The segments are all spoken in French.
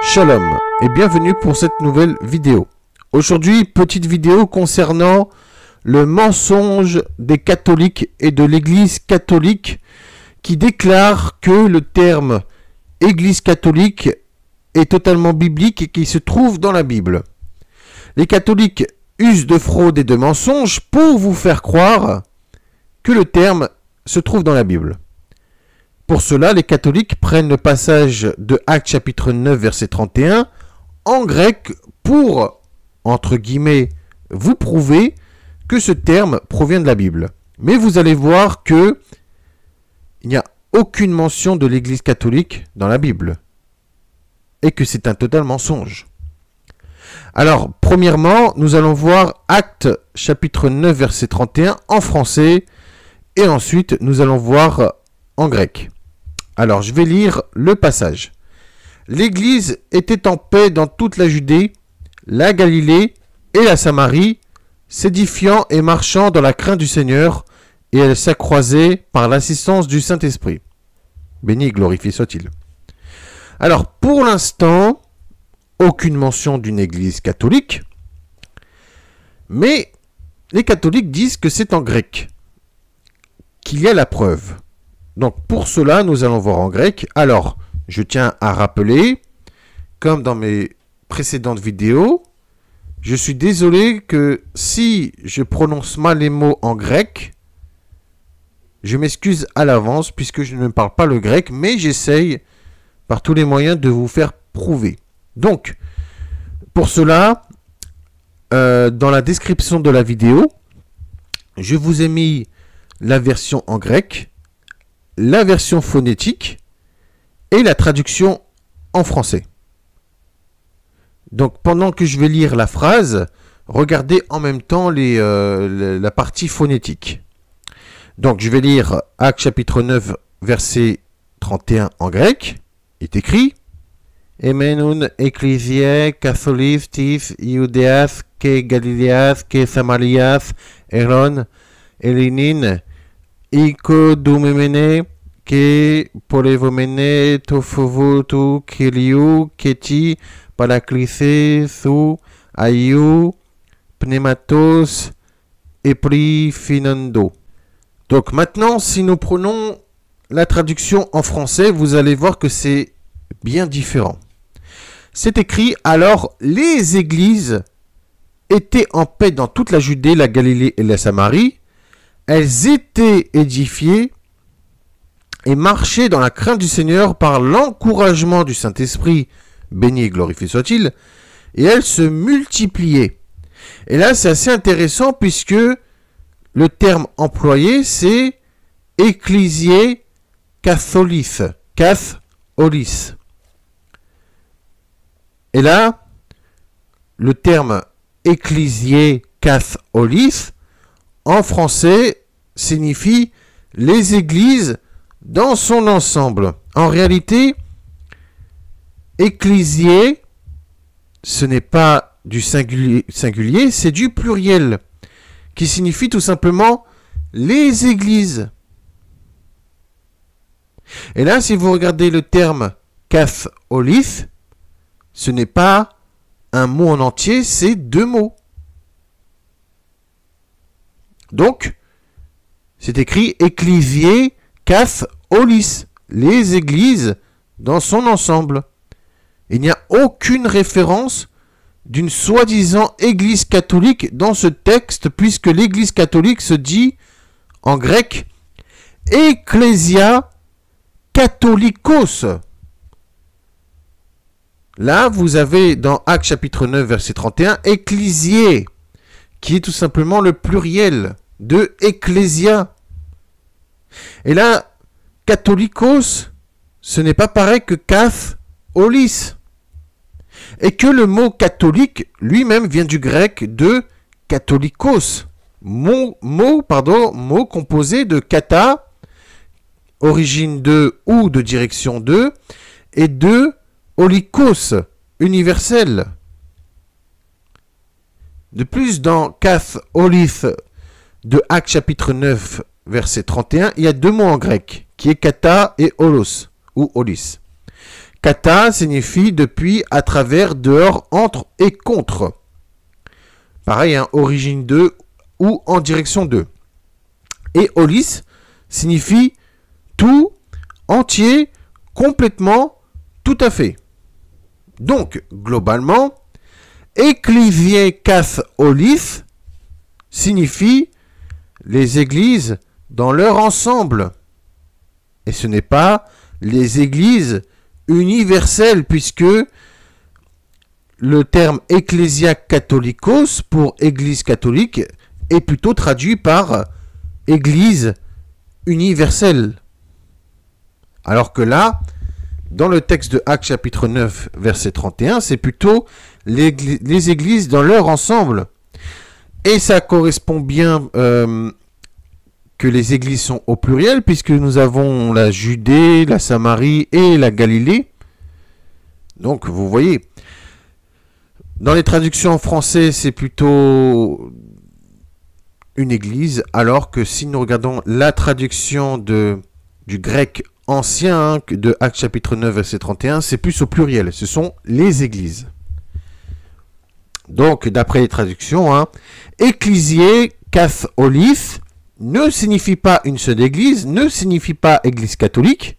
Shalom et bienvenue pour cette nouvelle vidéo. Aujourd'hui, petite vidéo concernant le mensonge des catholiques et de l'église catholique qui déclare que le terme église catholique est totalement biblique et qui se trouve dans la Bible. Les catholiques usent de fraude et de mensonges pour vous faire croire que le terme se trouve dans la Bible. Pour cela, les catholiques prennent le passage de Actes chapitre 9 verset 31 en grec pour, entre guillemets, vous prouver que ce terme provient de la Bible. Mais vous allez voir que il n'y a aucune mention de l'église catholique dans la Bible et que c'est un total mensonge. Alors, premièrement, nous allons voir Actes chapitre 9 verset 31 en français et ensuite nous allons voir en grec. Alors, je vais lire le passage. L'Église était en paix dans toute la Judée, la Galilée et la Samarie, s'édifiant et marchant dans la crainte du Seigneur, et elle s'accroissait par l'assistance du Saint-Esprit. Béni et glorifié soit-il. Alors, pour l'instant, aucune mention d'une Église catholique, mais les catholiques disent que c'est en grec qu'il y a la preuve. Donc pour cela, nous allons voir en grec. Alors, je tiens à rappeler, comme dans mes précédentes vidéos, je suis désolé que si je prononce mal les mots en grec, je m'excuse à l'avance puisque je ne parle pas le grec, mais j'essaye par tous les moyens de vous faire prouver. Donc, pour cela, dans la description de la vidéo, je vous ai mis la version en grec, la version phonétique et la traduction en français. Donc pendant que je vais lire la phrase, regardez en même temps la partie phonétique. Donc je vais lire Actes chapitre 9 verset 31 en grec. Il est écrit Emenun ecclesiae catholis tis Iudeas ke Galileas ke Samarias eron elinin Ikodoumene ke polevomene tofovotu keliu keti palaklise su aiu pneumatos eprifinando. Donc maintenant, si nous prenons la traduction en français, vous allez voir que c'est bien différent. C'est écrit, alors les églises étaient en paix dans toute la Judée, la Galilée et la Samarie. Elles étaient édifiées et marchaient dans la crainte du Seigneur par l'encouragement du Saint-Esprit, béni et glorifié soit-il, et elles se multipliaient. Et là, c'est assez intéressant puisque le terme employé, c'est ecclésiae catholis, catholis. Et là, le terme ecclésiae catholis, en français, signifie les églises dans son ensemble. En réalité, ecclésiae, ce n'est pas du singulier, c'est du pluriel, qui signifie tout simplement les églises. Et là, si vous regardez le terme catholis, ce n'est pas un mot en entier, c'est deux mots. Donc, c'est écrit ecclésiae catholis, les églises dans son ensemble. Il n'y a aucune référence d'une soi-disant église catholique dans ce texte, puisque l'église catholique se dit en grec Ecclesia Catholicos. Là, vous avez dans Actes chapitre 9, verset 31, ecclésiae, qui est tout simplement le pluriel de ecclésia. Et là, catholicos, ce n'est pas pareil que catholis. Et que le mot catholique lui-même vient du grec de catholikos, mot composé de kata, origine de ou de direction de, et de olikos, universel. De plus, dans Catholis de Actes chapitre 9, verset 31, il y a deux mots en grec, qui est kata et holos, ou holis. Kata signifie depuis, à travers, dehors, entre et contre. Pareil, hein, origine de ou en direction de. Et holis signifie tout, entier, complètement, tout à fait. Donc, globalement, ecclésié kath holis signifie les églises dans leur ensemble. Et ce n'est pas les églises universelles, puisque le terme ecclesia catholicos pour église catholique est plutôt traduit par église universelle. Alors que là, dans le texte de Actes chapitre 9, verset 31, c'est plutôt les églises dans leur ensemble. Et ça correspond bien que les églises sont au pluriel, puisque nous avons la Judée, la Samarie et la Galilée. Donc, vous voyez, dans les traductions en français, c'est plutôt une église, alors que si nous regardons la traduction du grec ancien, hein, de Actes chapitre 9, verset 31, c'est plus au pluriel, ce sont les églises. Donc, d'après les traductions, hein, ecclésié kath holis ne signifie pas une seule église, ne signifie pas église catholique,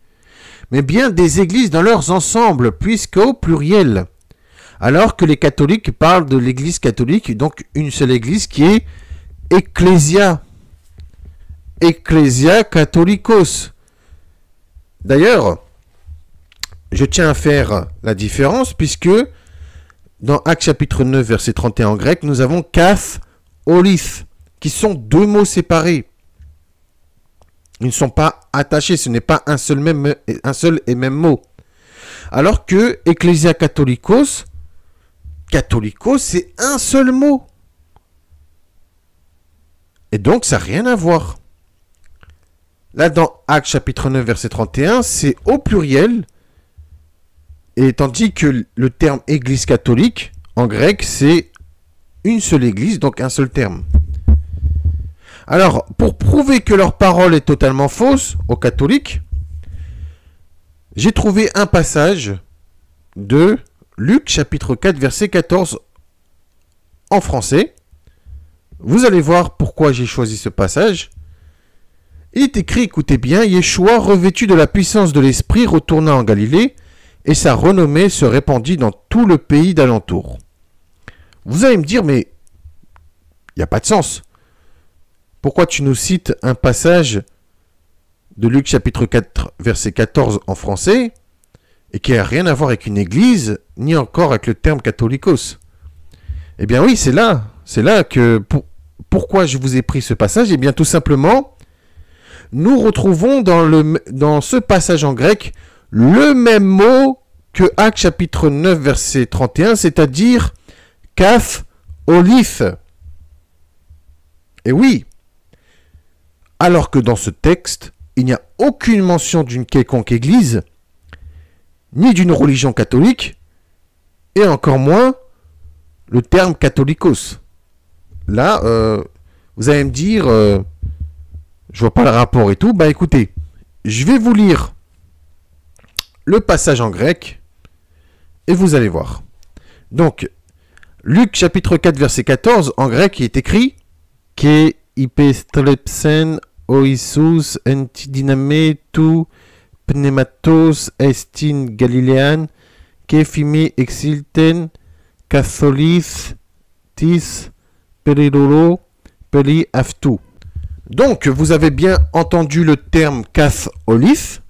mais bien des églises dans leurs ensembles, puisqu'au pluriel. Alors que les catholiques parlent de l'église catholique, donc une seule église qui est ecclésia. Ecclesia catholicos. D'ailleurs, je tiens à faire la différence, puisque dans Actes chapitre 9, verset 31 en grec, nous avons kath holis, qui sont deux mots séparés. Ils ne sont pas attachés, ce n'est pas un seul et même mot. Alors que ecclesia catholicos, catholicos, c'est un seul mot. Et donc, ça n'a rien à voir. Là, dans Actes chapitre 9, verset 31, c'est au pluriel. Et tandis que le terme église catholique, en grec, c'est une seule église, donc un seul terme. Alors, pour prouver que leur parole est totalement fausse aux catholiques, j'ai trouvé un passage de Luc chapitre 4, verset 14 en français. Vous allez voir pourquoi j'ai choisi ce passage. Il est écrit, écoutez bien, Yeshua, revêtu de la puissance de l'Esprit, retourna en Galilée, et sa renommée se répandit dans tout le pays d'alentour. Vous allez me dire, mais il n'y a pas de sens. Pourquoi tu nous cites un passage de Luc chapitre 4, verset 14 en français, et qui n'a rien à voir avec une église, ni encore avec le terme catholicos? Eh bien oui, c'est là que... Pourquoi je vous ai pris ce passage? Eh bien tout simplement, nous retrouvons dans ce passage en grec le même mot que Actes chapitre 9, verset 31, c'est-à-dire kath holis. Et oui, alors que dans ce texte, il n'y a aucune mention d'une quelconque église, ni d'une religion catholique, et encore moins le terme catholicos. Là, vous allez me dire, je vois pas le rapport et tout. Bah écoutez, je vais vous lire le passage en grec, et vous allez voir. Donc, Luc chapitre 4, verset 14, en grec, il est écrit « Ke ipestlepsen oisus entidiname tu pneumatos estin galilean, ke fime exilten catholis tis perilolo peli aftu ». Donc, vous avez bien entendu le terme kath holis,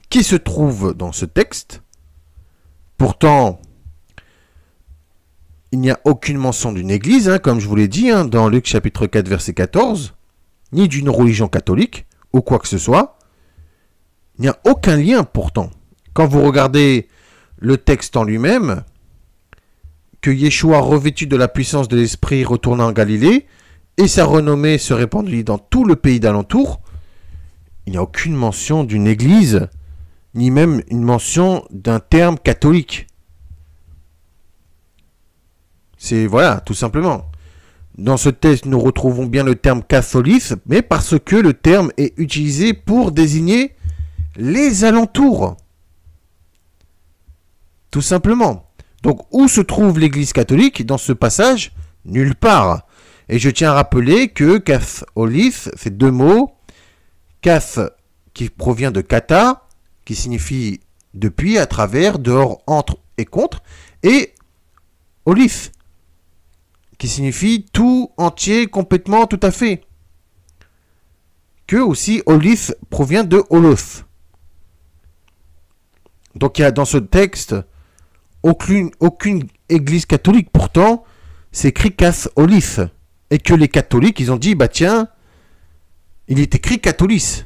qui se trouve dans ce texte. Pourtant, il n'y a aucune mention d'une église, hein, comme je vous l'ai dit, hein, dans Luc chapitre 4, verset 14, ni d'une religion catholique, ou quoi que ce soit. Il n'y a aucun lien pourtant. Quand vous regardez le texte en lui-même, que Yeshua, revêtu de la puissance de l'Esprit, retourna en Galilée, et sa renommée se répandit dans tout le pays d'alentour, il n'y a aucune mention d'une église, ni même une mention d'un terme catholique. C'est, voilà, tout simplement. Dans ce texte, nous retrouvons bien le terme katholis, mais parce que le terme est utilisé pour désigner les alentours. Tout simplement. Donc, où se trouve l'Église catholique dans ce passage? Nulle part. Et je tiens à rappeler que katholis, c'est deux mots. Kath, qui provient de kata, qui signifie depuis, à travers, dehors, entre et contre. Et olis, qui signifie tout, entier, complètement, tout à fait. Que aussi, olis provient de holos. Donc, il y a dans ce texte aucune église catholique. Pourtant, c'est écrit katholis. Et que les catholiques, ils ont dit, bah tiens, il est écrit katholis.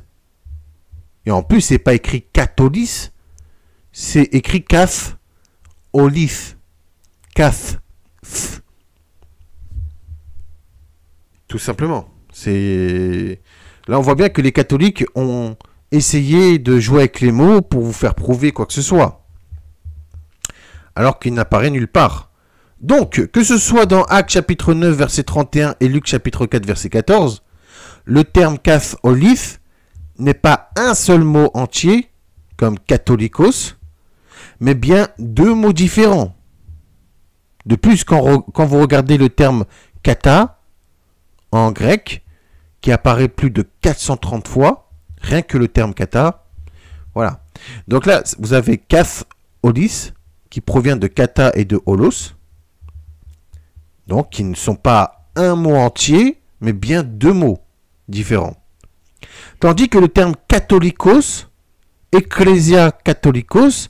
Et en plus, c'est pas écrit katholis, c'est écrit katholis. Kath. Tout simplement. C'est... Là, on voit bien que les catholiques ont essayé de jouer avec les mots pour vous faire prouver quoi que ce soit. Alors qu'il n'apparaît nulle part. Donc, que ce soit dans Actes chapitre 9, verset 31 et Luc chapitre 4, verset 14, le terme katholis n'est pas un seul mot entier, comme katholikos, mais bien deux mots différents. De plus, quand vous regardez le terme kata, en grec, qui apparaît plus de 430 fois, rien que le terme kata, voilà. Donc là, vous avez katholis, qui provient de kata et de holos, donc qui ne sont pas un mot entier, mais bien deux mots différents. Tandis que le terme catholicos, ecclesia catholicos,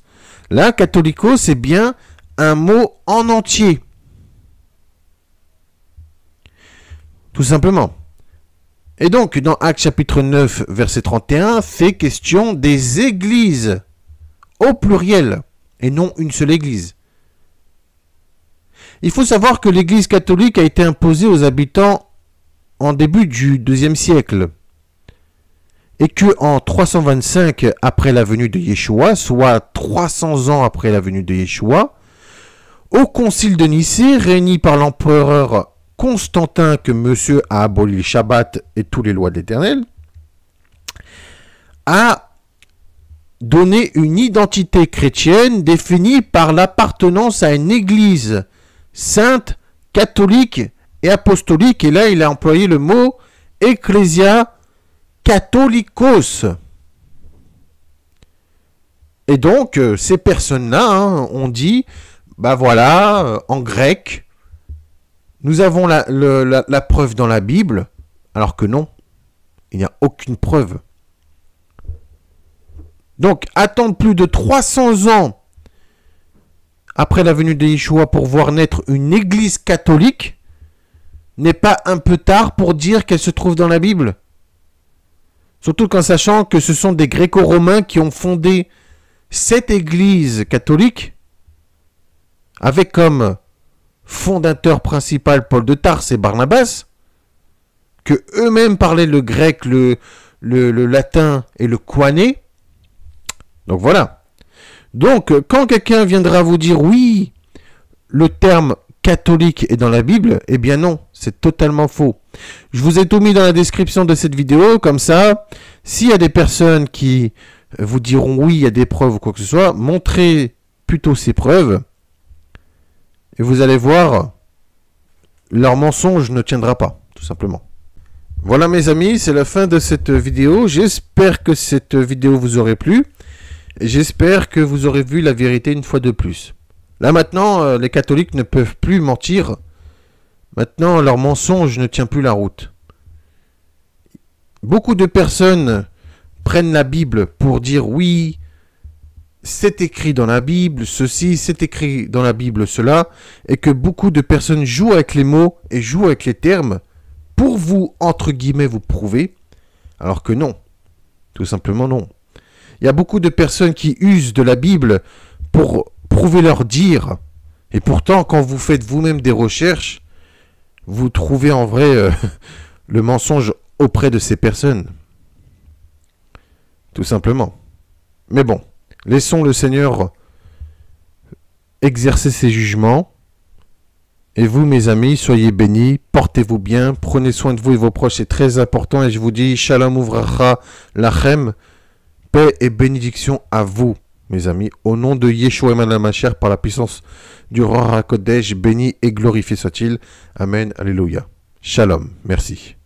là, catholicos, c'est bien un mot en entier. Tout simplement. Et donc, dans Actes chapitre 9, verset 31, c'est question des églises, au pluriel, et non une seule église. Il faut savoir que l'église catholique a été imposée aux habitants en début du IIe siècle. Et que en 325 après la venue de Yeshua, soit 300 ans après la venue de Yeshua, au concile de Nicée, réuni par l'empereur Constantin, que monsieur a aboli le Shabbat et toutes les lois de l'Éternel, a donné une identité chrétienne définie par l'appartenance à une église sainte, catholique et apostolique. Et là, il a employé le mot ecclesia catholicos. Et donc, ces personnes-là ont dit, bah voilà, en grec, nous avons la preuve dans la Bible, alors que non, il n'y a aucune preuve. Donc, attendre plus de 300 ans après la venue de Yeshua pour voir naître une église catholique n'est pas un peu tard pour dire qu'elle se trouve dans la Bible. Surtout qu'en sachant que ce sont des Gréco-Romains qui ont fondé cette église catholique, avec comme fondateur principal Paul de Tarse et Barnabas, que eux-mêmes parlaient le grec, le latin et le koiné. Donc voilà. Donc, quand quelqu'un viendra vous dire oui, le terme catholique est dans la Bible, eh bien non, c'est totalement faux. Je vous ai tout mis dans la description de cette vidéo, comme ça, s'il y a des personnes qui vous diront oui, il y a des preuves ou quoi que ce soit, montrez plutôt ces preuves, et vous allez voir, leur mensonge ne tiendra pas, tout simplement. Voilà mes amis, c'est la fin de cette vidéo. J'espère que cette vidéo vous aurait plu. J'espère que vous aurez vu la vérité une fois de plus. Là maintenant, les catholiques ne peuvent plus mentir. Maintenant, leur mensonge ne tient plus la route. Beaucoup de personnes prennent la Bible pour dire oui, c'est écrit dans la Bible, ceci, c'est écrit dans la Bible, cela, et que beaucoup de personnes jouent avec les mots et jouent avec les termes pour vous, entre guillemets, vous prouver, alors que non. Tout simplement non. Il y a beaucoup de personnes qui usent de la Bible pour prouver leur dire. Et pourtant, quand vous faites vous-même des recherches, vous trouvez en vrai le mensonge auprès de ces personnes. Tout simplement. Mais bon, laissons le Seigneur exercer ses jugements. Et vous, mes amis, soyez bénis, portez-vous bien, prenez soin de vous et de vos proches, c'est très important. Et je vous dis, Shalom Uvracha Lachem, paix et bénédiction à vous, mes amis. Au nom de Yeshua Eman Mashiach, par la puissance du Ruach HaKodesh, béni et glorifié soit-il. Amen, alléluia. Shalom, merci.